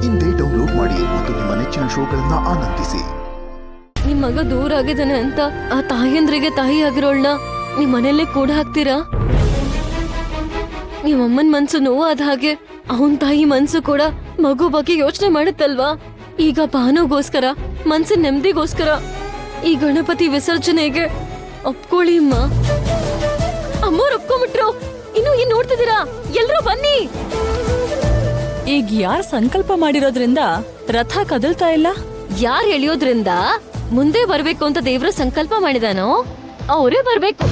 ಇಂದೇ ಡೌನ್ಲೋಡ್ ಮಾಡಿ ಮತ್ತು ನಿಮ್ಮ ನೆಚ್ಚಿನ ಶೋಗಳನ್ನ ಆನಂದಿಸಿ. ನಿಮ್ ಮಗ ದೂರ ಆಗಿದ್ದಾನೆ ಅಂತ ಆ ತಾಯಂದ್ರಿಗೆ ತಾಯಿ ಆಗಿರೋಳ್ನ ನಿಮ್ ಮನೆಯಲ್ಲೇ ಕೂಡ ಹಾಕ್ತೀರಾ? ನಿಮ್ ಅಮ್ಮನ್ ಮನ್ಸು ನೋವಾದ ಹಾಗೆ ಅವನ್ ತಾಯಿ ಮನ್ಸು ಕೂಡ ಮಗು ಬಗ್ಗೆ ಯೋಚನೆ ಮಾಡುತ್ತಲ್ವಾ? ಈಗ ಭಾನುಗೋಸ್ಕರ ಮನ್ಸಿನ ನೆಮ್ಮದಿಗೋಸ್ಕರ ಈ ಗಣಪತಿ ವಿಸರ್ಜನೆಗೆ ಒಪ್ಕೊಳ್ಳಿ ಅಮ್ಮ. ಅಮ್ಮವ್ರು ಒಪ್ಕೊಂಬಿಟ್ರು. ಇನ್ನು ಏನ್ ನೋಡ್ತಿದ್ದೀರಾ? ಎಲ್ರೂ ಬನ್ನಿ. ಈಗ ಯಾರ್ ಸಂಕಲ್ಪ ಮಾಡಿರೋದ್ರಿಂದ ರಥ ಕದಲ್ತಾ ಇಲ್ಲ? ಯಾರ್ ಎಳಿಯೋದ್ರಿಂದ ಮುಂದೆ ಬರ್ಬೇಕು ಅಂತ ದೇವ್ರು ಸಂಕಲ್ಪ ಮಾಡಿದಾನೋ ಅವರೇ ಬರ್ಬೇಕು.